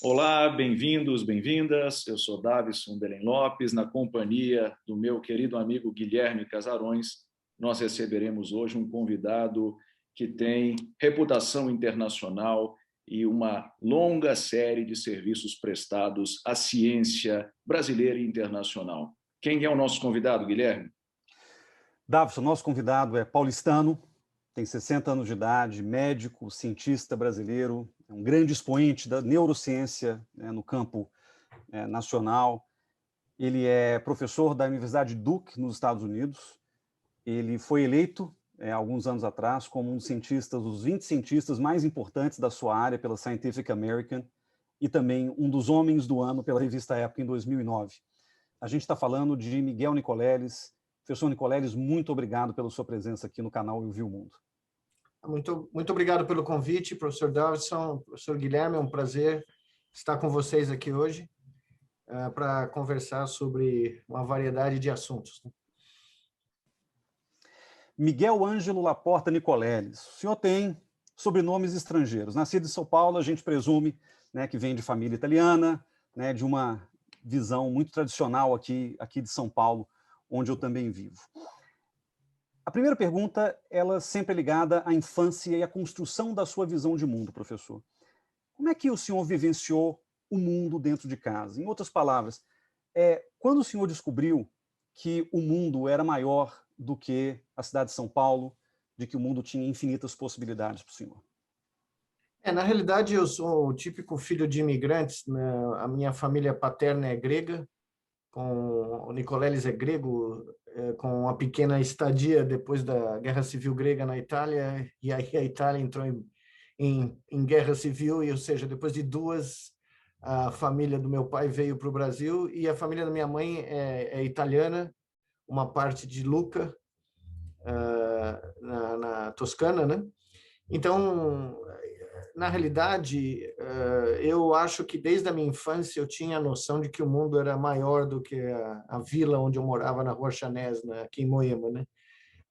Olá, bem-vindos, bem-vindas. Eu sou Davison Belém Lopes, na companhia do meu querido amigo Guilherme Casarões. Nós receberemos hoje um convidado que tem reputação internacional e uma longa série de serviços prestados à ciência brasileira e internacional. Quem é o nosso convidado, Guilherme? Davison, nosso convidado é paulistano, tem 60 anos de idade, médico, cientista brasileiro, é um grande expoente da neurociência, né, no campo nacional. Ele é professor da Universidade Duke, nos Estados Unidos. Ele foi eleito, alguns anos atrás, como um dos cientistas, os 20 cientistas mais importantes da sua área pela Scientific American e também um dos homens do ano pela revista Época em 2009. A gente está falando de Miguel Nicoleles. Professor Nicoleles, muito obrigado pela sua presença aqui no canal Eu Vi o Mundo. Muito obrigado pelo convite, professor Davison, professor Guilherme, é um prazer estar com vocês aqui hoje para conversar sobre uma variedade de assuntos. Miguel Ângelo Laporta Nicoleles, o senhor tem sobrenomes estrangeiros. Nascido em São Paulo, a gente presume, né, que vem de família italiana, né, de uma visão muito tradicional aqui de São Paulo, onde eu também vivo. A primeira pergunta, ela sempre é ligada à infância e à construção da sua visão de mundo, professor. Como é que o senhor vivenciou o mundo dentro de casa? Em outras palavras, quando o senhor descobriu que o mundo era maior do que a cidade de São Paulo, de que o mundo tinha infinitas possibilidades para o senhor? Na realidade, eu sou o típico filho de imigrantes, né? A minha família paterna é grega, o Nicoleles é grego, com uma pequena estadia depois da Guerra Civil Grega na Itália, e aí a Itália entrou em guerra civil, ou seja, depois de duas, a família do meu pai veio para o Brasil, e a família da minha mãe é italiana, uma parte de Lucca, na Toscana, né? Então, na realidade, eu acho que desde a minha infância eu tinha a noção de que o mundo era maior do que a vila onde eu morava, na Rua Chanés, aqui em Moema, né?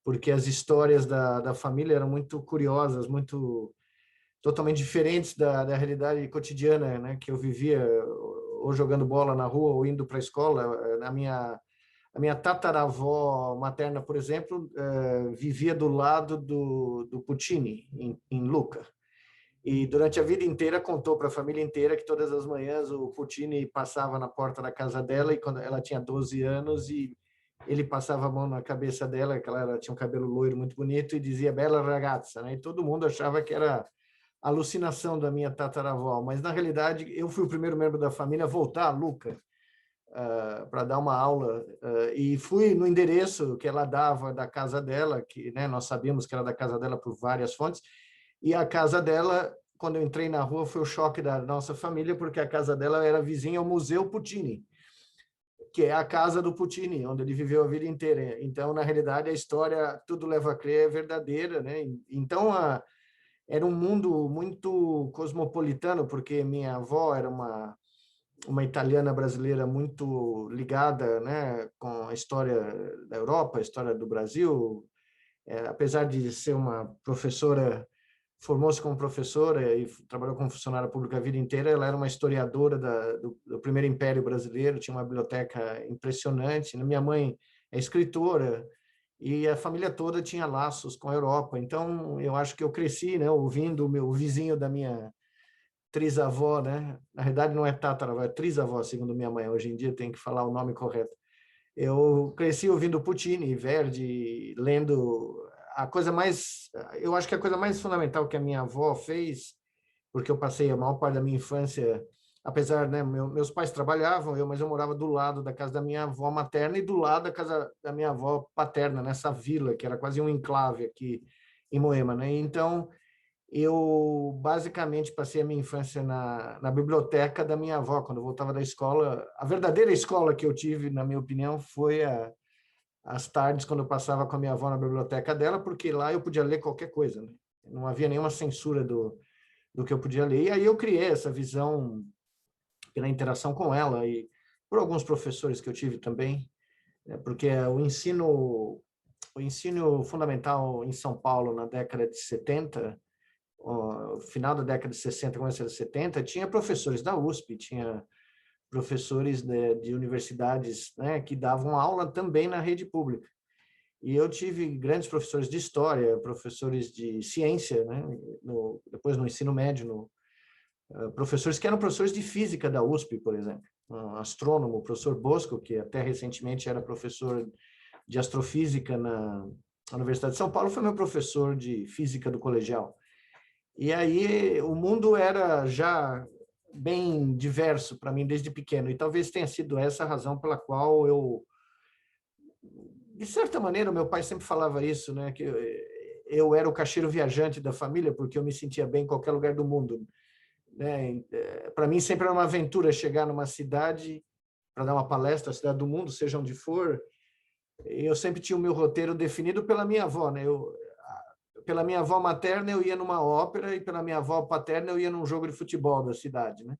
Porque as histórias da família eram muito curiosas, totalmente diferentes da realidade cotidiana, né? Que eu vivia, ou jogando bola na rua, ou indo para a escola. A minha tataravó materna, por exemplo, vivia do lado do Puccini, em Lucca. E durante a vida inteira contou para a família inteira que todas as manhãs o Puccini passava na porta da casa dela, e quando ela tinha 12 anos, e ele passava a mão na cabeça dela, que ela tinha um cabelo loiro muito bonito, e dizia "bella ragazza", né? E todo mundo achava que era alucinação da minha tataravó, mas na realidade eu fui o primeiro membro da família a voltar a Lucca para dar uma aula, e fui no endereço que ela dava da casa dela, que, né, nós sabíamos que era da casa dela por várias fontes, e a casa dela, quando eu entrei na rua, foi o choque da nossa família, porque a casa dela era vizinha ao Museu Puccini, que é a casa do Puccini, onde ele viveu a vida inteira. Então, na realidade, a história, tudo leva a crer, é verdadeira, né? Então, era um mundo muito cosmopolitano, porque minha avó era uma italiana brasileira muito ligada, né, com a história da Europa, a história do Brasil. Apesar de ser uma professora, formou-se como professora e trabalhou como funcionária pública a vida inteira, ela era uma historiadora do primeiro Império Brasileiro, tinha uma biblioteca impressionante. Minha mãe é escritora, e a família toda tinha laços com a Europa. Então, eu acho que eu cresci, né, ouvindo o vizinho da minha trisavó, né? Na verdade, não é tataravó, é trisavó, segundo minha mãe. Hoje em dia tem que falar o nome correto. Eu cresci ouvindo Puccini, Verdi, lendo eu acho que a coisa mais fundamental que a minha avó fez, porque eu passei a maior parte da minha infância, apesar, né, meus pais trabalhavam, mas eu morava do lado da casa da minha avó materna e do lado da casa da minha avó paterna, nessa vila, que era quase um enclave aqui em Moema, né? Então, eu basicamente passei a minha infância na biblioteca da minha avó, quando eu voltava da escola. A verdadeira escola que eu tive, na minha opinião, foi as tardes, quando eu passava com a minha avó na biblioteca dela, porque lá eu podia ler qualquer coisa, né? Não havia nenhuma censura do que eu podia ler. E aí eu criei essa visão pela interação com ela e por alguns professores que eu tive também, né? Porque o ensino fundamental em São Paulo, na década de 70, final da década de 60, começo de 70, tinha professores da USP, tinha professores de universidades, né, que davam aula também na rede pública. E eu tive grandes professores de história, professores de ciência, né, depois no ensino médio, professores que eram professores de física da USP, por exemplo. Um astrônomo, o professor Bosco, que até recentemente era professor de astrofísica na Universidade de São Paulo, foi meu professor de física do colegial. E aí o mundo era já bem diverso para mim desde pequeno, e talvez tenha sido essa a razão pela qual eu, de certa maneira, meu pai sempre falava isso, né, que eu era o caixeiro viajante da família, porque eu me sentia bem em qualquer lugar do mundo, né? Para mim sempre era uma aventura chegar numa cidade para dar uma palestra, a cidade do mundo, seja onde for. Eu sempre tinha o meu roteiro definido pela minha avó, né? Pela minha avó materna eu ia numa ópera e pela minha avó paterna eu ia num jogo de futebol da cidade, né?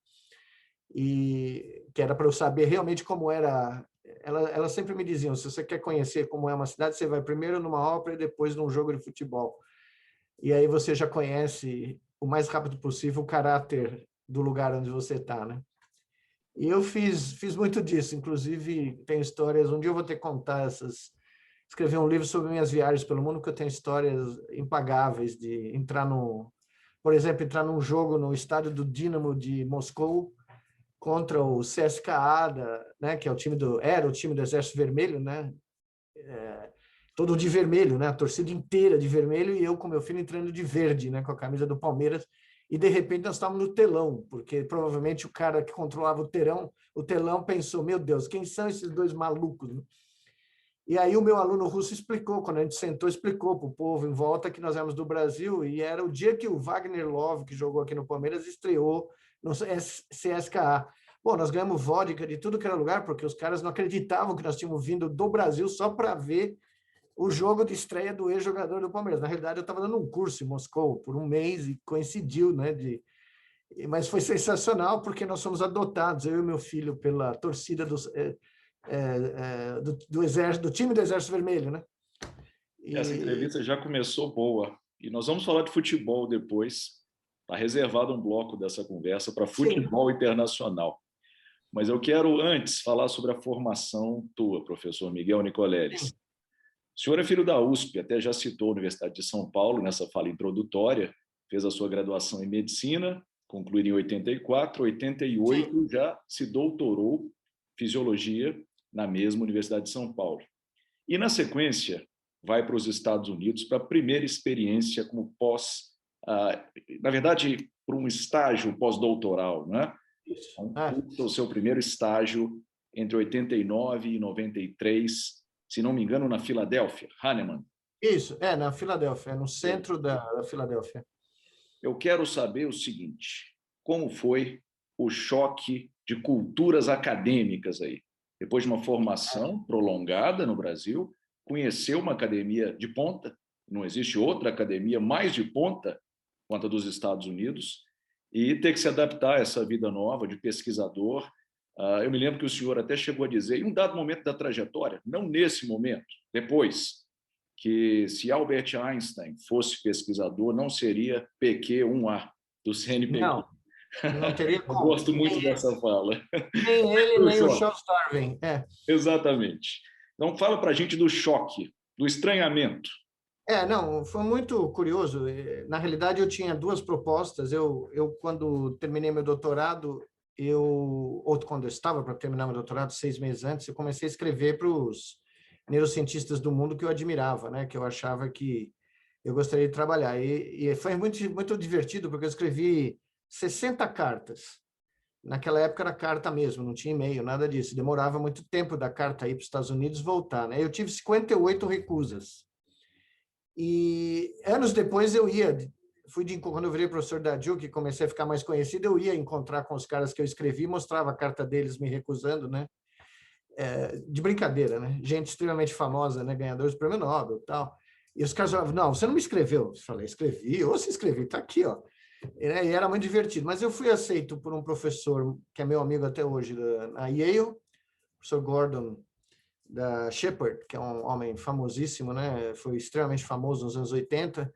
E que era para eu saber realmente como era. Ela sempre me diziam, se você quer conhecer como é uma cidade, você vai primeiro numa ópera e depois num jogo de futebol. E aí você já conhece o mais rápido possível o caráter do lugar onde você está, né? E eu fiz muito disso, inclusive tem histórias, um dia eu vou ter que contar essas, escrever um livro sobre minhas viagens pelo mundo, porque eu tenho histórias impagáveis de entrar por exemplo, entrar num jogo no estádio do Dinamo de Moscou contra o CSKA, né, que é era o time do Exército Vermelho, né? Todo de vermelho, né? A torcida inteira de vermelho e eu com meu filho entrando de verde, né? Com a camisa do Palmeiras. E de repente nós estávamos no telão, porque provavelmente o cara que controlava o telão pensou, meu Deus, quem são esses dois malucos? E aí o meu aluno russo explicou, quando a gente sentou, explicou para o povo em volta que nós éramos do Brasil e era o dia que o Wagner Love, que jogou aqui no Palmeiras, estreou no CSKA. Bom, nós ganhamos vodka de tudo que era lugar, porque os caras não acreditavam que nós tínhamos vindo do Brasil só para ver o jogo de estreia do ex-jogador do Palmeiras. Na realidade, eu estava dando um curso em Moscou por um mês e coincidiu, né? Mas foi sensacional porque nós somos adotados, eu e meu filho, pela torcida do Exército, do time do Exército Vermelho, né? Essa entrevista já começou boa. E nós vamos falar de futebol depois. Está reservado um bloco dessa conversa para futebol internacional. Mas eu quero antes falar sobre a formação tua, professor Miguel Nicoleles. O senhor é filho da USP, até já citou a Universidade de São Paulo nessa fala introdutória, fez a sua graduação em medicina, concluiu em 84, 88 já se doutorou em fisiologia na mesma Universidade de São Paulo. E na sequência vai para os Estados Unidos para a primeira experiência como na verdade, para um estágio pós-doutoral, né? O seu primeiro estágio entre 89 e 93, se não me engano, na Filadélfia, Hahnemann. Isso, na Filadélfia, no centro da Filadélfia. Eu quero saber o seguinte, como foi o choque de culturas acadêmicas aí? Depois de uma formação prolongada no Brasil, conheceu uma academia de ponta, não existe outra academia mais de ponta quanto a dos Estados Unidos, e ter que se adaptar a essa vida nova de pesquisador. Eu me lembro que o senhor até chegou a dizer, em um dado momento da trajetória, não nesse momento, depois, que se Albert Einstein fosse pesquisador, não seria PQ1A do CNPq. Não teria como. Eu gosto muito dessa fala. Nem ele, nem o Charles Darwin. Exatamente. Então, fala para a gente do choque, do estranhamento. Não, foi muito curioso. Na realidade, eu tinha duas propostas. Eu quando terminei meu doutorado, ou quando eu estava para terminar meu doutorado, 6 meses antes, eu comecei a escrever para os neurocientistas do mundo que eu admirava, né? Que eu achava que eu gostaria de trabalhar. E foi muito, muito divertido, porque eu escrevi 60 cartas. Naquela época era carta mesmo, não tinha e-mail, nada disso. Demorava muito tempo da carta ir para os Estados Unidos voltar, né? Eu tive 58 recusas. E anos depois quando eu virei professor da Duke, comecei a ficar mais conhecido, eu ia encontrar com os caras que eu escrevi, mostrava a carta deles me recusando, né? De brincadeira, né? Gente extremamente famosa, né? Ganhadores do Prêmio Nobel e tal. E os caras falavam, não, você não me escreveu. Eu falei, escrevi, ou se escrevi, tá aqui, ó. E era muito divertido. Mas eu fui aceito por um professor, que é meu amigo até hoje, na Yale, o professor Gordon da Shepard, que é um homem famosíssimo, né? Foi extremamente famoso nos anos 80.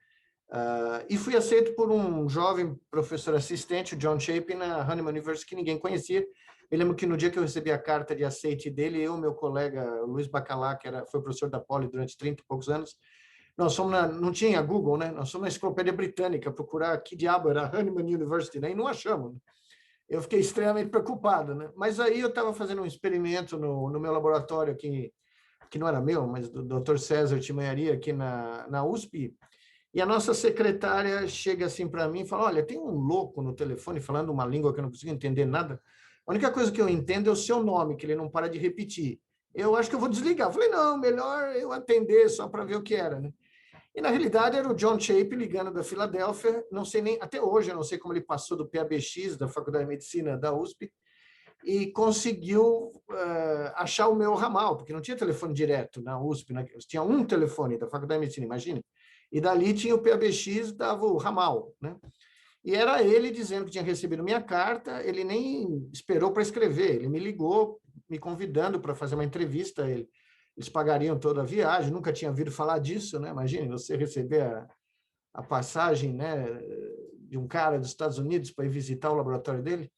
E fui aceito por um jovem professor assistente, o John Chapin, na Hahnemann University, que ninguém conhecia. Eu lembro que no dia que eu recebi a carta de aceite dele, eu e meu colega Luiz Bacalá, que foi professor da Poli durante 30 e poucos anos, nós fomos não tinha Google, né? Nós fomos na Enciclopédia Britânica procurar que diabo era a Hahnemann University, né? E não achamos. Né? Eu fiquei extremamente preocupado, né? Mas aí eu estava fazendo um experimento no meu laboratório, que não era meu, mas do Dr. César Timanharia, aqui na USP, e a nossa secretária chega assim para mim e fala, olha, tem um louco no telefone falando uma língua que eu não consigo entender nada. A única coisa que eu entendo é o seu nome, que ele não para de repetir. Eu acho que eu vou desligar. Eu falei, não, melhor eu atender só para ver o que era, né? E, na realidade, era o John Chapin ligando da Filadélfia. Não sei nem, até hoje, eu não sei como ele passou do PABX, da Faculdade de Medicina da USP, e conseguiu achar o meu ramal, porque não tinha telefone direto na USP, né? Tinha um telefone da Faculdade de Medicina, imagina. E dali tinha o PABX, dava o ramal, né? E era ele dizendo que tinha recebido minha carta, ele nem esperou para escrever, ele me ligou, me convidando para fazer uma entrevista, eles pagariam toda a viagem, nunca tinha ouvido falar disso, né? Imagine você receber a passagem, né, de um cara dos Estados Unidos para ir visitar o laboratório dele.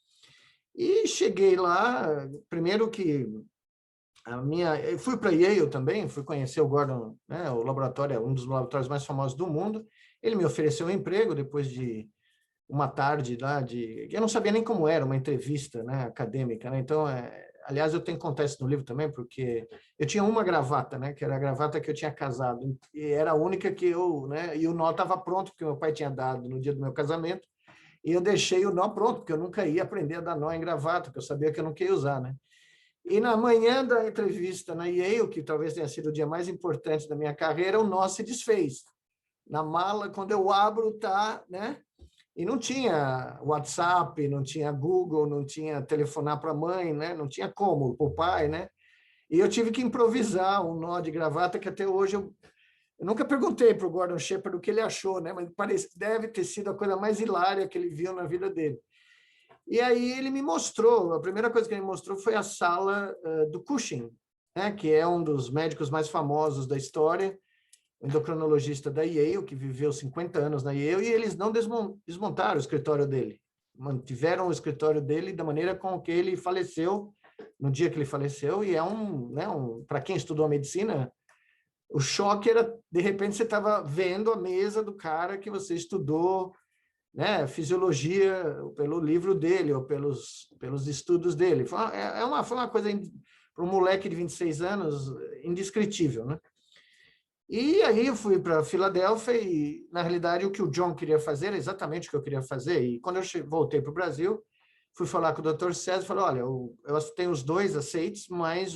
E cheguei lá, primeiro que eu fui para Yale também, fui conhecer o Gordon, né, o laboratório, um dos laboratórios mais famosos do mundo. Ele me ofereceu um emprego depois de uma tarde lá eu não sabia nem como era uma entrevista, né, acadêmica, né? Então, aliás, eu tenho que contar isso no livro também, porque eu tinha uma gravata, né, que era a gravata que eu tinha casado, e era a única que né, e o nó estava pronto, porque meu pai tinha dado no dia do meu casamento, e eu deixei o nó pronto, porque eu nunca ia aprender a dar nó em gravata, porque eu sabia que eu não queria usar, né? E na manhã da entrevista na Yale, que talvez tenha sido o dia mais importante da minha carreira, o nó se desfez. Na mala, quando eu abro, tá, né? E não tinha WhatsApp, não tinha Google, não tinha telefonar para a mãe, né? Não tinha como, para o pai, né? E eu tive que improvisar um nó de gravata que até hoje eu nunca perguntei para o Gordon Shepherd o que ele achou, né? Mas deve ter sido a coisa mais hilária que ele viu na vida dele. E aí ele me mostrou, a primeira coisa que ele me mostrou foi a sala do Cushing, né? Que é um dos médicos mais famosos da história, endocrinologista da Yale, que viveu 50 anos na Yale, e eles não desmontaram o escritório dele. Mantiveram o escritório dele da maneira com que ele faleceu, no dia que ele faleceu, e né, para quem estudou medicina, o choque era, de repente, você estava vendo a mesa do cara que você estudou, né, fisiologia pelo livro dele, ou pelos estudos dele. Foi uma coisa, para um moleque de 26 anos, indescritível, né? E aí eu fui para Filadélfia e, na realidade, o que o John queria fazer era exatamente o que eu queria fazer. E quando eu voltei para o Brasil, fui falar com o Dr. César e falei, olha, eu tenho os dois aceites, mas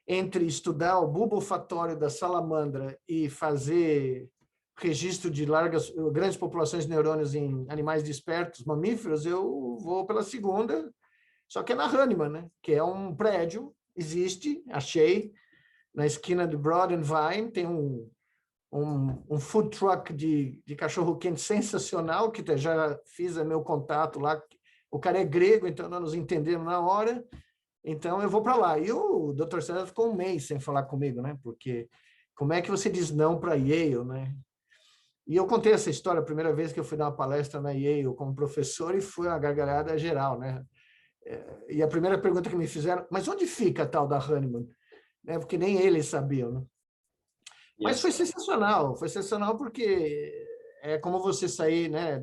entre estudar o bulbo olfatório da salamandra e fazer registro de grandes populações de neurônios em animais despertos, mamíferos, eu vou pela segunda, só que é na Hahnemann, né? Que é um prédio, existe, achei, na esquina de Broad and Vine, tem um food truck de cachorro-quente sensacional, que já fiz meu contato lá. O cara é grego, então nós nos entendemos na hora. Então, eu vou para lá. E o Dr. César ficou um mês sem falar comigo, né? Porque como é que você diz não para Yale, né? E eu contei essa história a primeira vez que eu fui dar uma palestra na Yale como professor e foi uma gargalhada geral, né? E a primeira pergunta que me fizeram, mas onde fica a tal da Hahnemann? Porque nem eles sabiam, né? Mas foi sensacional porque é como você sair, né,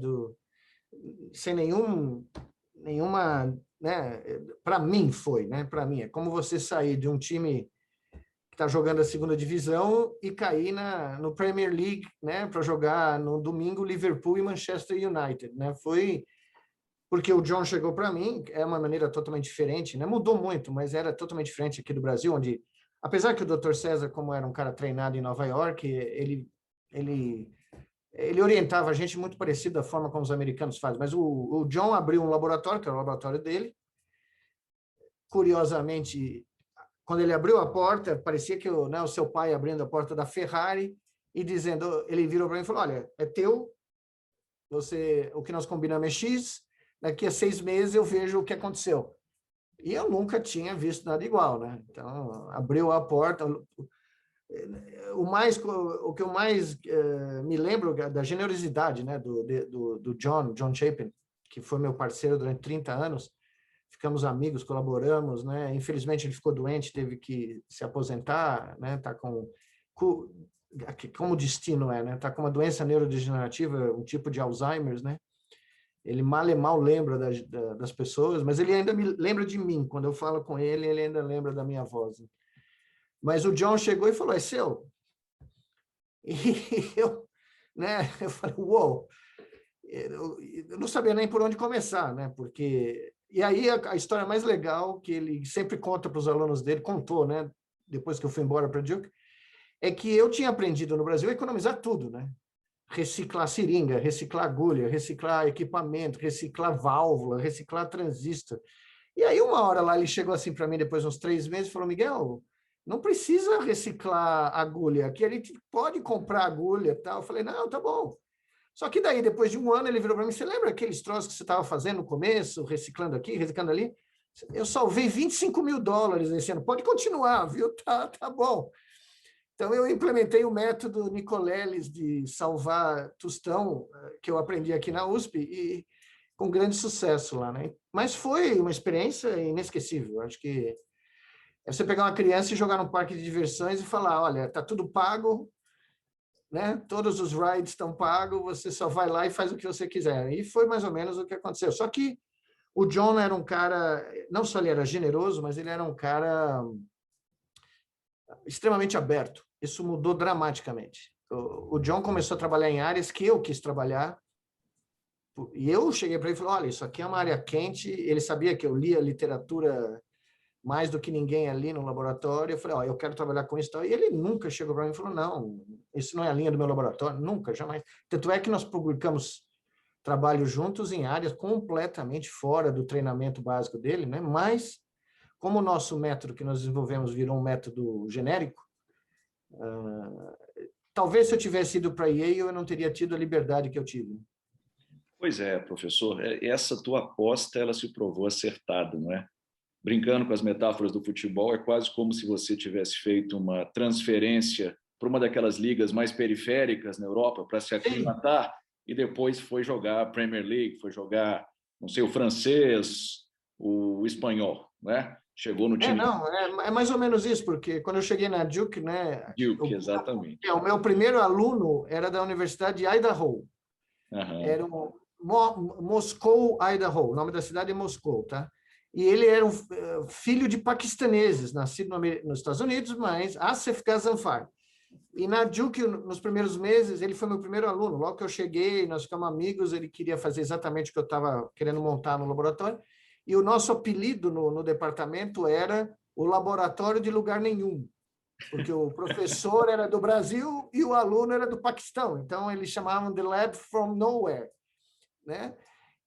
sem nenhuma, né, para mim foi, né, para mim é como você sair de um time que está jogando a segunda divisão e cair no Premier League, né, para jogar no domingo Liverpool e Manchester United, né? Foi porque o John chegou para mim, é uma maneira totalmente diferente, né? Mudou muito, mas era totalmente diferente aqui do Brasil, onde apesar que o Dr. César, como era um cara treinado em Nova York, ele orientava a gente muito parecido da forma como os americanos fazem. Mas o John abriu um laboratório, que era o laboratório dele. Curiosamente, quando ele abriu a porta, parecia que o seu pai abrindo a porta da Ferrari e dizendo, ele virou para mim e falou, olha, é teu, o que nós combinamos é X, daqui a 6 meses eu vejo o que aconteceu. E eu nunca tinha visto nada igual, né? Então, abriu a porta, o que eu mais me lembro da generosidade, né, do John Chapin, que foi meu parceiro durante 30 anos. Ficamos amigos, colaboramos, né? Infelizmente ele ficou doente, teve que se aposentar, né? Tá como o destino é, né? Tá com uma doença neurodegenerativa, um tipo de Alzheimer's, né? Ele mal e mal lembra das pessoas, mas ele ainda me lembra de mim. Quando eu falo com ele, ele ainda lembra da minha voz. Mas o John chegou e falou: é seu? E eu falei: uou! Eu não sabia nem por onde começar, né? Porque... E aí a história mais legal que ele sempre conta para os alunos dele, contou, né? Depois que eu fui embora para Duke, é que eu tinha aprendido no Brasil a economizar tudo, né? Reciclar seringa, reciclar agulha, reciclar equipamento, reciclar válvula, reciclar transistor. E aí uma hora lá ele chegou assim para mim depois de uns 3 meses e falou: Miguel, não precisa reciclar agulha, aqui a gente pode comprar agulha e tal. Eu falei: não, tá bom. Só que daí, depois de um ano, ele virou para mim: você lembra aqueles troços que você estava fazendo no começo, reciclando aqui, reciclando ali? Eu salvei $25.000 esse ano, pode continuar, viu? Tá bom. Então, eu implementei o método Nicoleles de salvar tostão, que eu aprendi aqui na USP, e com grande sucesso lá, né? Mas foi uma experiência inesquecível. Acho que é você pegar uma criança e jogar num parque de diversões e falar: olha, tá tudo pago, né? Todos os rides estão pagos, você só vai lá e faz o que você quiser. E foi mais ou menos o que aconteceu. Só que o John era um cara, não só ele era generoso, mas ele era um cara extremamente aberto. Isso mudou dramaticamente. O John começou a trabalhar em áreas que eu quis trabalhar, e eu cheguei para ele e falei: olha, isso aqui é uma área quente. Ele sabia que eu lia literatura mais do que ninguém ali no laboratório. Eu falei: ó, eu quero trabalhar com isso. E ele nunca chegou para mim e falou: não, isso não é a linha do meu laboratório. Nunca, jamais. Tanto é que nós publicamos trabalho juntos em áreas completamente fora do treinamento básico dele, né? Mas, como o nosso método que nós desenvolvemos virou um método genérico, talvez se eu tivesse ido para Yale, eu não teria tido a liberdade que eu tive. Pois é, professor, essa tua aposta ela se provou acertada, não é? Brincando com as metáforas do futebol, é quase como se você tivesse feito uma transferência para uma daquelas ligas mais periféricas na Europa para se aclimatar e depois foi jogar a Premier League, foi jogar, não sei, o francês, o espanhol, né? Chegou no time É mais ou menos isso, porque quando eu cheguei na Duke, né, Duke, exatamente. o meu primeiro aluno era da Universidade de Idaho. Era o Moscou, Idaho. O nome da cidade é Moscou, tá? E ele era um filho de paquistaneses, nascido nos Estados Unidos, mas Asif Ghazanfar. E na Duke, nos primeiros meses, ele foi meu primeiro aluno. Logo que eu cheguei, nós ficamos amigos, ele queria fazer exatamente o que eu estava querendo montar no laboratório. E o nosso apelido no departamento era o Laboratório de Lugar Nenhum, porque o professor era do Brasil e o aluno era do Paquistão. Então, eles chamavam de Lab from Nowhere, né?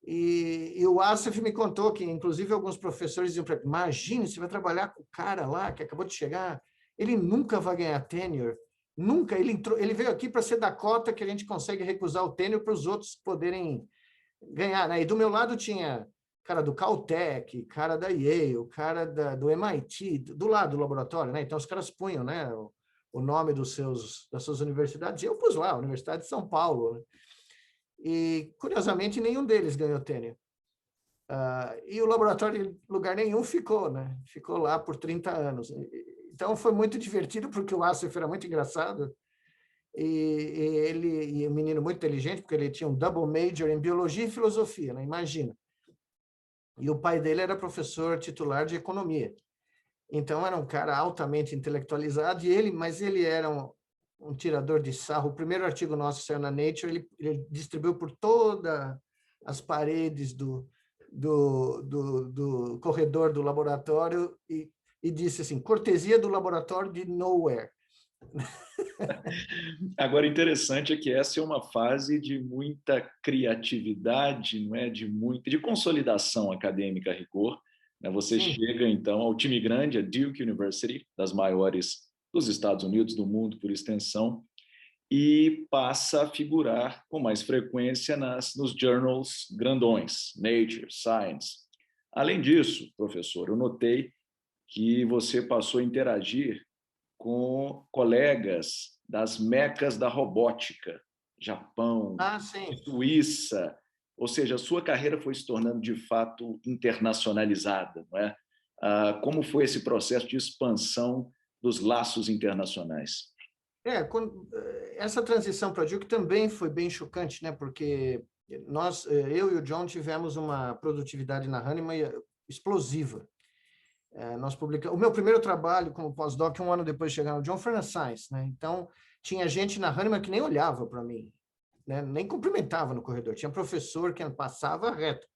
E o Asif me contou que, inclusive, alguns professores diziam para ele: imagine, você vai trabalhar com o cara lá que acabou de chegar, ele nunca vai ganhar tenure, nunca. Ele veio aqui para ser da cota que a gente consegue recusar o tenure para os outros poderem ganhar, né? E do meu lado tinha cara do Caltech, cara da Yale, cara do MIT, do lado do laboratório, né? Então os caras punham, né, o nome das suas universidades. E eu pus lá, Universidade de São Paulo, né? E, curiosamente, nenhum deles ganhou tenure. E o laboratório de lugar nenhum ficou, né? Ficou lá por 30 anos. Então, foi muito divertido, porque o Asif era muito engraçado. E um menino muito inteligente, porque ele tinha um double major em biologia e filosofia, né? Imagina. E o pai dele era professor titular de economia. Então, era um cara altamente intelectualizado, mas ele era um tirador de sarro. O primeiro artigo nosso saiu na Nature, ele distribuiu por todas as paredes do corredor do laboratório e disse assim: cortesia do laboratório de Nowhere. Agora, interessante é que essa é uma fase de muita criatividade, não é? De consolidação acadêmica a rigor, né? Você Sim. chega, então, ao time grande, a Duke University, das maiores dos Estados Unidos, do mundo por extensão, e passa a figurar com mais frequência nos journals grandões, Nature, Science. Além disso, professor, eu notei que você passou a interagir com colegas das mecas da robótica, Japão, Suíça, ou seja, a sua carreira foi se tornando de fato internacionalizada, não é? Como foi esse processo de expansão dos laços internacionais? Essa transição para a Duke também foi bem chocante, né? Porque eu e o John tivemos uma produtividade na Hahnemann explosiva. Nós publicamos o meu primeiro trabalho como pós-doc, um ano depois de chegar no John, foi na Science, né? Então, tinha gente na Hahnemann que nem olhava para mim, né? Nem cumprimentava no corredor. Tinha professor que passava reto.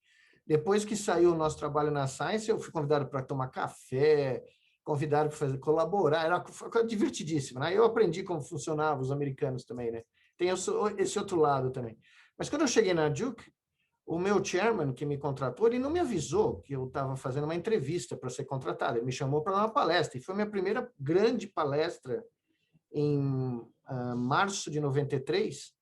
Depois que saiu o nosso trabalho na Science, eu fui convidado para tomar café, convidado para colaborar, era uma coisa divertidíssima, né? Eu aprendi como funcionavam os americanos também, né? Tem esse outro lado também. Mas quando eu cheguei na Duke, o meu chairman que me contratou, ele não me avisou que eu estava fazendo uma entrevista para ser contratado. Ele me chamou para dar uma palestra. E foi minha primeira grande palestra em março de 93.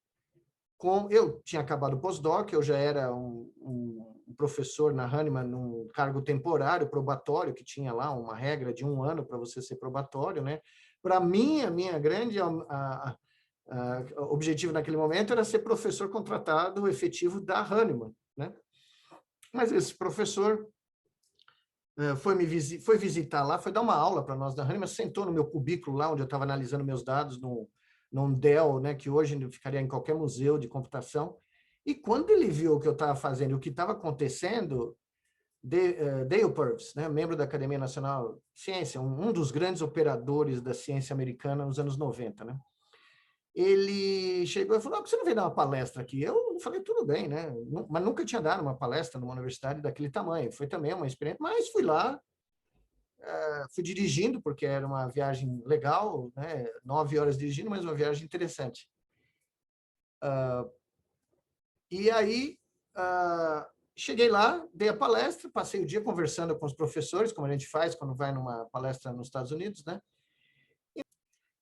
Eu tinha acabado o pós-doc, eu já era um professor na Hahnemann, num cargo temporário, probatório, que tinha lá uma regra de 1 ano para você ser probatório, né? Para mim, a minha grande objetivo naquele momento era ser professor contratado efetivo da Hahnemann, né? Mas esse professor foi visitar lá, foi dar uma aula para nós da Hahnemann, sentou no meu cubículo lá, onde eu estava analisando meus dados num Dell, né, que hoje ficaria em qualquer museu de computação. E quando ele viu o que eu estava fazendo e o que estava acontecendo, Dale Purves, né, membro da Academia Nacional de Ciência, um dos grandes operadores da ciência americana nos anos 90, né? Ele chegou e falou, por que você não veio dar uma palestra aqui? Eu falei, tudo bem, né? Mas nunca tinha dado uma palestra numa universidade daquele tamanho. Foi também uma experiência, mas fui lá, fui dirigindo, porque era uma viagem legal, né? 9 horas dirigindo, mas uma viagem interessante. E aí, cheguei lá, dei a palestra, passei o dia conversando com os professores, como a gente faz quando vai numa palestra nos Estados Unidos, né?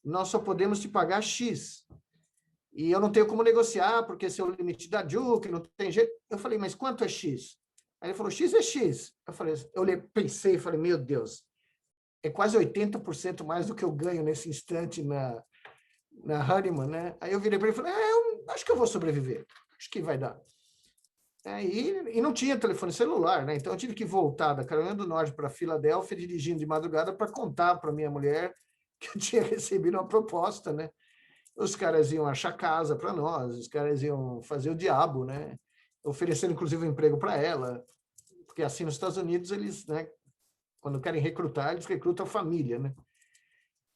Nós só podemos te pagar X. E eu não tenho como negociar, porque esse é o limite da Duke, não tem jeito. Eu falei, mas quanto é X? Aí ele falou, X é X. Pensei e falei, meu Deus, é quase 80% mais do que eu ganho nesse instante na Hahnemann, né? Aí eu virei para ele e falei, eu acho que eu vou sobreviver, acho que vai dar. E não tinha telefone celular, né? Então eu tive que voltar da Carolina do Norte para Filadélfia, dirigindo de madrugada para contar para minha mulher que eu tinha recebido uma proposta, né? Os caras iam achar casa para nós, os caras iam fazer o diabo, né? Oferecendo, inclusive, um emprego para ela, porque assim nos Estados Unidos, eles, né, quando querem recrutar, eles recrutam a família, né?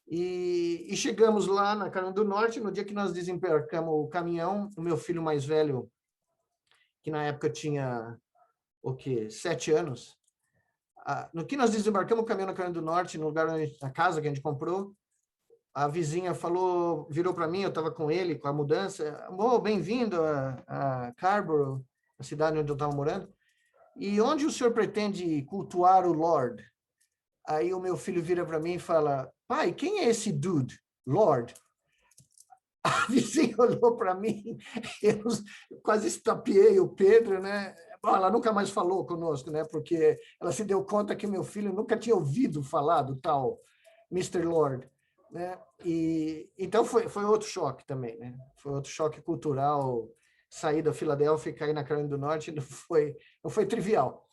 E chegamos lá na Carolina do Norte, no dia que nós desembarcamos o caminhão, o meu filho mais velho, que na época tinha, 7 anos, no que nós desembarcamos o caminhão na Carolina do Norte, no lugar, na casa que a gente comprou, a vizinha falou, virou para mim, eu estava com ele, com a mudança, bem-vindo a Scarborough, a cidade onde eu estava morando, e onde o senhor pretende cultuar o Lord? Aí o meu filho vira para mim e fala, pai, quem é esse dude, Lord? A vizinha olhou para mim, eu quase estapeei o Pedro, né? Bom, ela nunca mais falou conosco, né? Porque ela se deu conta que meu filho nunca tinha ouvido falar do tal Mr. Lord, né? E então foi outro choque também, né? Foi outro choque cultural. Sair da Filadélfia e cair na Carolina do Norte não foi trivial.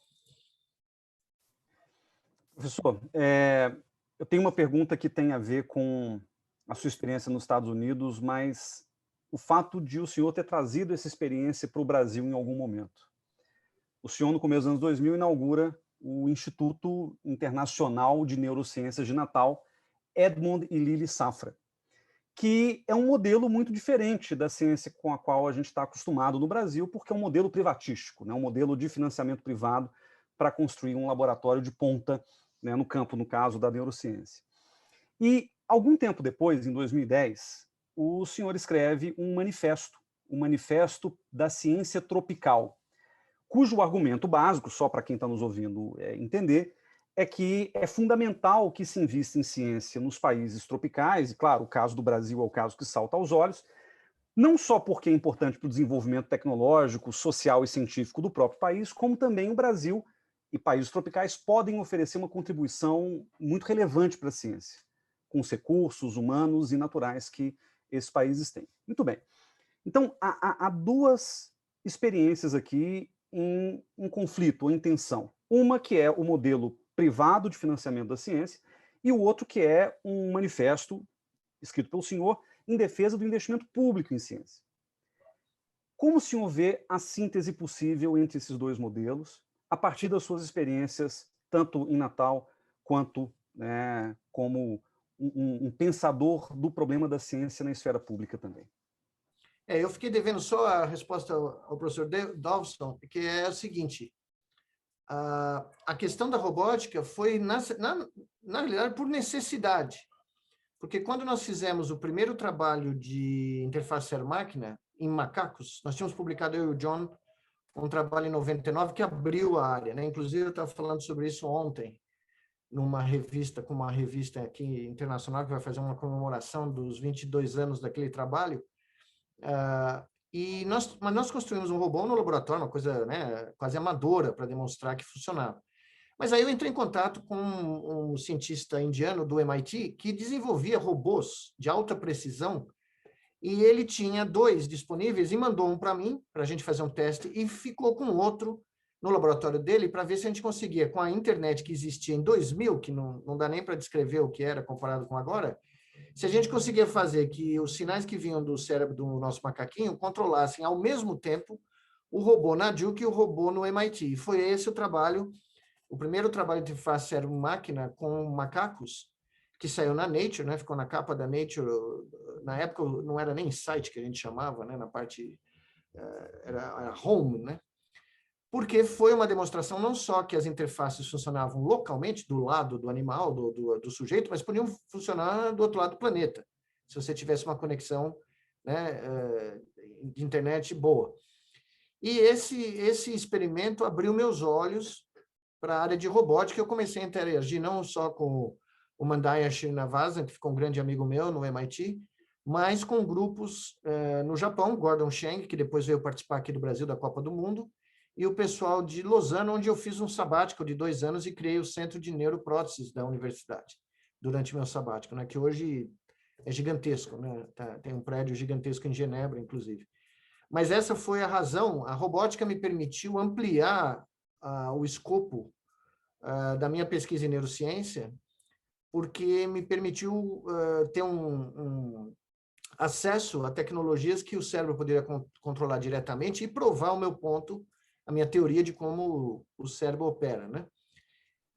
Professor, eu tenho uma pergunta que tem a ver com a sua experiência nos Estados Unidos, mas o fato de o senhor ter trazido essa experiência para o Brasil em algum momento. O senhor, no começo dos anos 2000, inaugura o Instituto Internacional de Neurociências de Natal, Edmond e Lily Safra, que é um modelo muito diferente da ciência com a qual a gente está acostumado no Brasil, porque é um modelo privatístico, né? Um modelo de financiamento privado para construir um laboratório de ponta, né, no campo, no caso, da neurociência. E, algum tempo depois, em 2010, o senhor escreve um manifesto da ciência tropical, cujo argumento básico, só para quem está nos ouvindo entender, é que é fundamental que se invista em ciência nos países tropicais, e claro, o caso do Brasil é o caso que salta aos olhos, não só porque é importante para o desenvolvimento tecnológico, social e científico do próprio país, como também o Brasil e países tropicais podem oferecer uma contribuição muito relevante para a ciência. com os recursos humanos e naturais que esses países têm. Muito bem. Então, há duas experiências aqui em conflito, ou em tensão. Uma que é o modelo privado de financiamento da ciência e o outro que é um manifesto escrito pelo senhor em defesa do investimento público em ciência. Como o senhor vê a síntese possível entre esses dois modelos, a partir das suas experiências, tanto em Natal, quanto como um pensador do problema da ciência na esfera pública também? Eu fiquei devendo só a resposta ao professor Dawson, que é o seguinte: a questão da robótica foi, na realidade, por necessidade. Porque quando nós fizemos o primeiro trabalho de interface ser-máquina em macacos, nós tínhamos publicado, eu e o John, um trabalho em 99 que abriu a área, né? Inclusive, eu estava falando sobre isso ontem, numa revista, com uma revista aqui internacional, que vai fazer uma comemoração dos 22 anos daquele trabalho. Mas nós construímos um robô no laboratório, uma coisa, né, quase amadora, para demonstrar que funcionava. Mas aí eu entrei em contato com um cientista indiano do MIT que desenvolvia robôs de alta precisão, e ele tinha 2 disponíveis e mandou um para mim, para a gente fazer um teste, e ficou com outro no laboratório dele para ver se a gente conseguia, com a internet que existia em 2000, que não dá nem para descrever o que era comparado com agora, se a gente conseguia fazer que os sinais que vinham do cérebro do nosso macaquinho controlassem ao mesmo tempo o robô na Duke e o robô no MIT. E foi esse o trabalho, o primeiro trabalho de interface cérebro-máquina com macacos, que saiu na Nature, né? Ficou na capa da Nature. Na época não era nem site que a gente chamava, né? Na parte era home, né? Porque foi uma demonstração não só que as interfaces funcionavam localmente, do lado do animal, do sujeito, mas podiam funcionar do outro lado do planeta, se você tivesse uma conexão, né, de internet boa. E esse experimento abriu meus olhos para a área de robótica. Eu comecei a interagir não só com o Mandaya Srinivasan, que ficou um grande amigo meu no MIT, mas com grupos no Japão, Gordon Chang, que depois veio participar aqui do Brasil da Copa do Mundo, e o pessoal de Lausanne, onde eu fiz um sabático de 2 anos e criei o Centro de Neuropróteses da universidade, durante meu sabático, né, que hoje é gigantesco, né? Tem um prédio gigantesco em Genebra, inclusive. Mas essa foi a razão. A robótica me permitiu ampliar o escopo da minha pesquisa em neurociência, porque me permitiu ter um acesso a tecnologias que o cérebro poderia controlar diretamente e provar o meu ponto, a minha teoria de como o cérebro opera, né?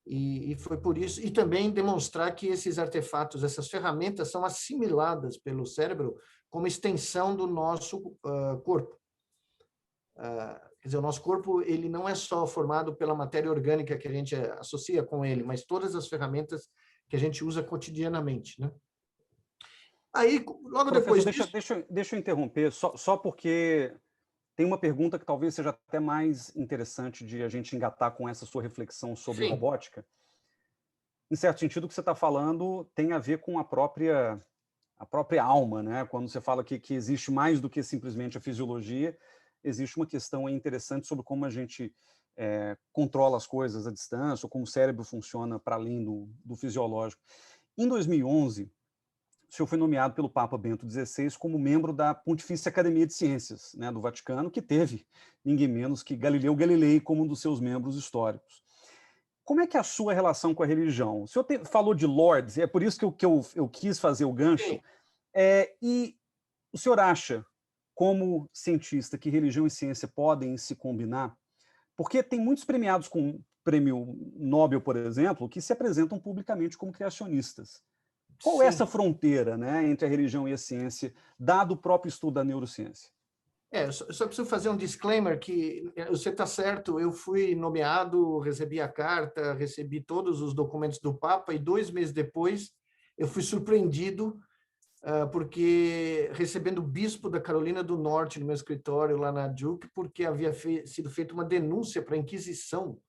E foi por isso, e também demonstrar que esses artefatos, essas ferramentas são assimiladas pelo cérebro como extensão do nosso corpo. Quer dizer, o nosso corpo, ele não é só formado pela matéria orgânica que a gente associa com ele, mas todas as ferramentas que a gente usa cotidianamente, né? Aí, logo Professor, depois disso... deixa eu interromper, só porque tem uma pergunta que talvez seja até mais interessante de a gente engatar com essa sua reflexão sobre Sim. robótica. Em certo sentido, o que você está falando tem a ver com a própria alma, né? Quando você fala que existe mais do que simplesmente a fisiologia, existe uma questão interessante sobre como a gente controla as coisas à distância, ou como o cérebro funciona para além do fisiológico. Em 2011, o senhor foi nomeado pelo Papa Bento XVI como membro da Pontifícia Academia de Ciências, né, do Vaticano, que teve ninguém menos que Galileu Galilei como um dos seus membros históricos. Como é que é a sua relação com a religião? O senhor falou de Lords, é por isso que eu quis fazer o gancho. E o senhor acha, como cientista, que religião e ciência podem se combinar? Porque tem muitos premiados com prêmio Nobel, por exemplo, que se apresentam publicamente como criacionistas. Qual é essa fronteira, né, entre a religião e a ciência, dado o próprio estudo da neurociência? Só preciso fazer um disclaimer que você está certo, eu fui nomeado, recebi a carta, recebi todos os documentos do Papa e 2 meses depois eu fui surpreendido porque recebendo o bispo da Carolina do Norte no meu escritório lá na Duke, porque havia sido feita uma denúncia para a Inquisição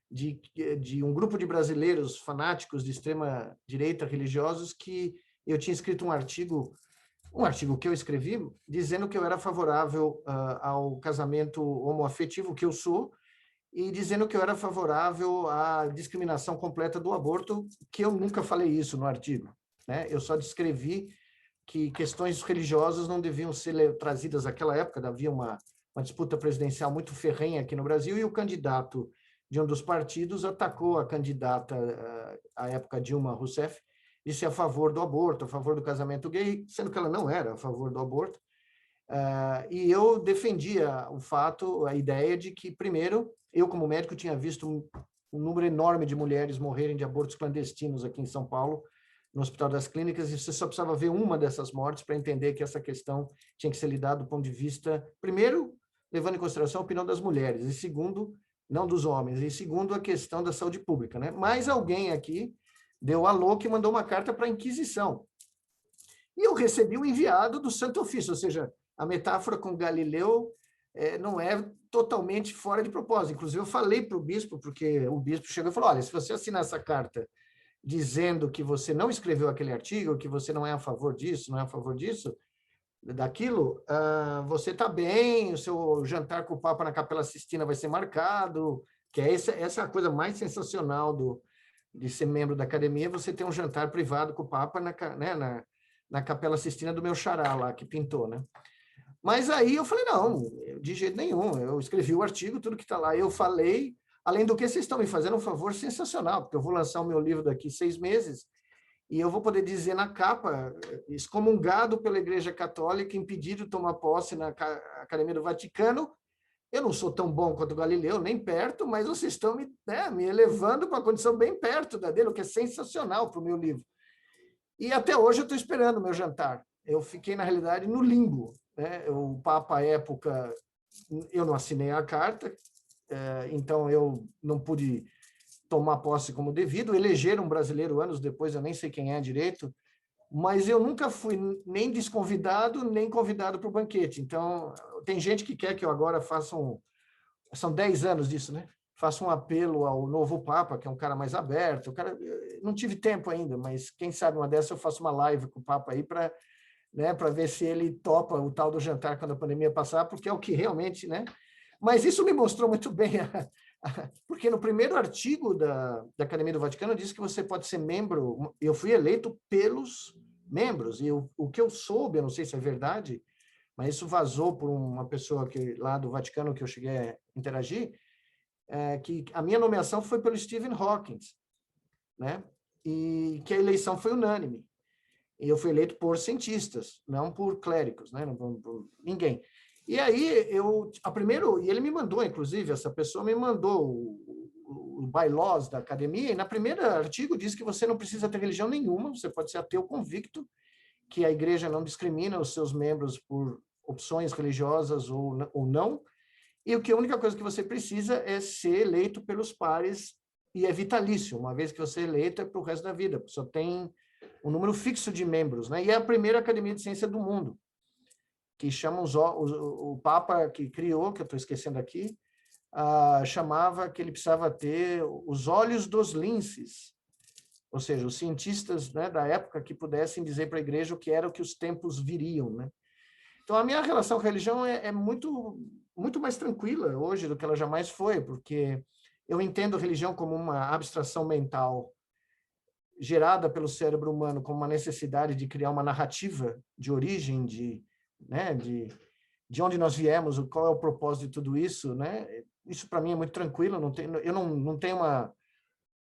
de um grupo de brasileiros fanáticos de extrema direita religiosos, que eu tinha escrito um artigo que eu escrevi dizendo que eu era favorável ao casamento homoafetivo, que eu sou, e dizendo que eu era favorável à discriminação completa do aborto, que eu nunca falei isso no artigo. né? Eu só descrevi que questões religiosas não deviam ser trazidas naquela época, havia uma disputa presidencial muito ferrenha aqui no Brasil, e o candidato de um dos partidos atacou a candidata, à época Dilma Rousseff, disse a favor do aborto, a favor do casamento gay, sendo que ela não era a favor do aborto. E eu defendia o fato, a ideia de que, primeiro, eu como médico tinha visto um número enorme de mulheres morrerem de abortos clandestinos aqui em São Paulo, no Hospital das Clínicas, e você só precisava ver uma dessas mortes para entender que essa questão tinha que ser lidada do ponto de vista, primeiro, levando em consideração a opinião das mulheres, e segundo, não dos homens, e segundo, a questão da saúde pública, né? Mas alguém aqui deu alô que mandou uma carta para a Inquisição. E eu recebi um enviado do Santo Ofício, ou seja, a metáfora com Galileu não é totalmente fora de propósito. Inclusive, eu falei para o bispo, porque o bispo chegou e falou, olha, se você assinar essa carta dizendo que você não escreveu aquele artigo, que você não é a favor disso, não é a favor disso, daquilo, você está bem, o seu jantar com o Papa na Capela Sistina vai ser marcado, que essa é a coisa mais sensacional de ser membro da academia, você ter um jantar privado com o Papa na Capela Sistina do meu xará lá, que pintou, né? Mas aí eu falei, não, de jeito nenhum, eu escrevi o artigo, tudo que está lá, eu falei, além do que vocês estão me fazendo um favor sensacional, porque eu vou lançar o meu livro daqui 6 meses, e eu vou poder dizer na capa, excomungado pela Igreja Católica, impedido de tomar posse na Academia do Vaticano. Eu não sou tão bom quanto o Galileu, nem perto, mas vocês estão me elevando para uma condição bem perto da dele, o que é sensacional para o meu livro. E até hoje eu estou esperando o meu jantar. Eu fiquei, na realidade, no limbo, né? O Papa, à época, eu não assinei a carta, então eu não pude tomar posse como devido, eleger um brasileiro anos depois, eu nem sei quem é direito, mas eu nunca fui nem desconvidado, nem convidado para o banquete. Então, tem gente que quer que eu agora faça são 10 anos disso, né? Faça um apelo ao novo Papa, que é um cara mais aberto. Não tive tempo ainda, mas quem sabe uma dessas eu faço uma live com o Papa aí para ver se ele topa o tal do jantar quando a pandemia passar, porque é o que realmente, né? Mas isso me mostrou muito bem, porque no primeiro artigo da Academia do Vaticano diz que você pode ser membro, eu fui eleito pelos membros, e o que eu soube, eu não sei se é verdade, mas isso vazou por uma pessoa lá do Vaticano que eu cheguei a interagir, que a minha nomeação foi pelo Stephen Hawking, né? E que a eleição foi unânime. E eu fui eleito por cientistas, não por clérigos, né? Não por ninguém. E aí, e ele me mandou, inclusive, essa pessoa me mandou o bylaws da academia, e na primeira artigo diz que você não precisa ter religião nenhuma, você pode ser ateu convicto, que a igreja não discrimina os seus membros por opções religiosas ou não, e que a única coisa que você precisa é ser eleito pelos pares, e é vitalício, uma vez que você é eleito é para o resto da vida, só tem um número fixo de membros, né? E é a primeira academia de ciência do mundo, que chama o Papa que criou, que eu estou esquecendo aqui, chamava que ele precisava ter os olhos dos linces, ou seja, os cientistas, né, da época que pudessem dizer para a igreja o que era o que os tempos viriam, né? Então, a minha relação com a religião é muito, muito mais tranquila hoje do que ela jamais foi, porque eu entendo a religião como uma abstração mental gerada pelo cérebro humano como uma necessidade de criar uma narrativa de origem, de onde nós viemos, qual é o propósito de tudo isso, né? Isso para mim é muito tranquilo, eu não tenho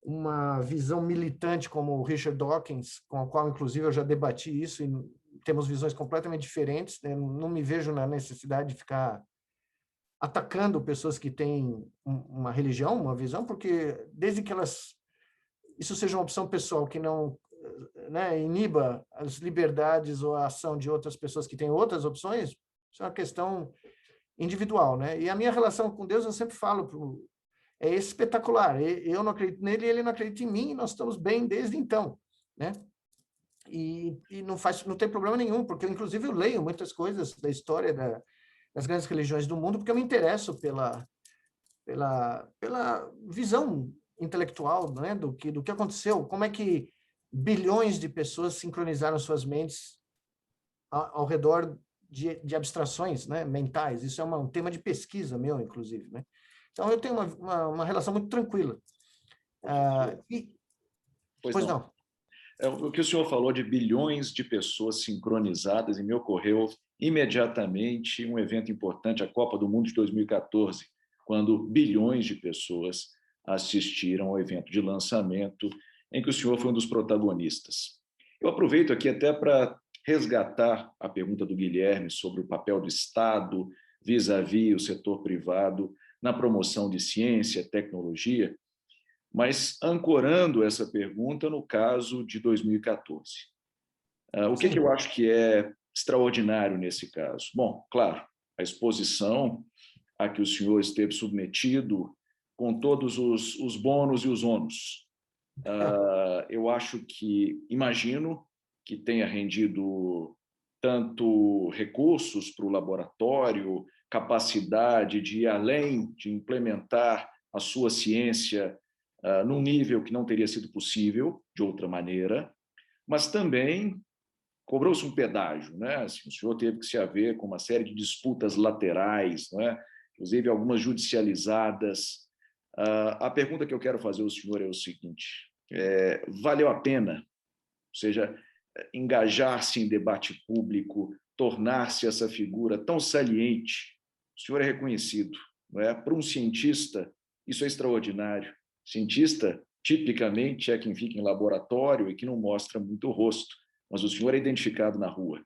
uma visão militante como o Richard Dawkins, com a qual inclusive eu já debati isso, e temos visões completamente diferentes, né? Não me vejo na necessidade de ficar atacando pessoas que têm uma religião, uma visão, porque desde que isso seja uma opção pessoal que não, né, iniba as liberdades ou a ação de outras pessoas que têm outras opções, isso é uma questão individual, né? E a minha relação com Deus, eu sempre falo, é espetacular. Eu não acredito nele, ele não acredita em mim, e nós estamos bem desde então, né? E não tem problema nenhum, porque inclusive eu leio muitas coisas da história das grandes religiões do mundo, porque eu me interesso pela visão intelectual, né, do que aconteceu, como é que bilhões de pessoas sincronizaram suas mentes ao redor de abstrações, né, mentais. Isso é um tema de pesquisa meu, inclusive, né? Então, eu tenho uma relação muito tranquila. Pois não. O que o senhor falou de bilhões de pessoas sincronizadas, e me ocorreu imediatamente um evento importante, a Copa do Mundo de 2014, quando bilhões de pessoas assistiram ao evento de lançamento, em que o senhor foi um dos protagonistas. Eu aproveito aqui até para resgatar a pergunta do Guilherme sobre o papel do Estado vis-à-vis o setor privado na promoção de ciência, tecnologia, mas ancorando essa pergunta no caso de 2014. O que eu acho que é extraordinário nesse caso? Bom, claro, a exposição a que o senhor esteve submetido, com todos os bônus e os ônus. Eu acho que, imagino que tenha rendido tanto recursos para o laboratório, capacidade de ir além, de implementar a sua ciência num nível que não teria sido possível de outra maneira, mas também cobrou-se um pedágio, né? Assim, o senhor teve que se haver com uma série de disputas laterais, não é? Inclusive algumas judicializadas. A pergunta que eu quero fazer ao senhor é o seguinte: valeu a pena, ou seja, engajar-se em debate público, tornar-se essa figura tão saliente? O senhor é reconhecido, não é? Para um cientista, isso é extraordinário. Cientista, tipicamente, é quem fica em laboratório e que não mostra muito o rosto, mas o senhor é identificado na rua.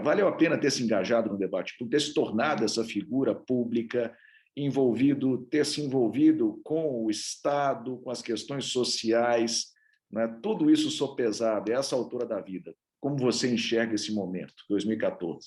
Valeu a pena ter se engajado no debate público, ter se tornado essa figura pública, ter se envolvido com o Estado, com as questões sociais, tudo isso sopesado, é essa altura da vida. Como você enxerga esse momento, 2014?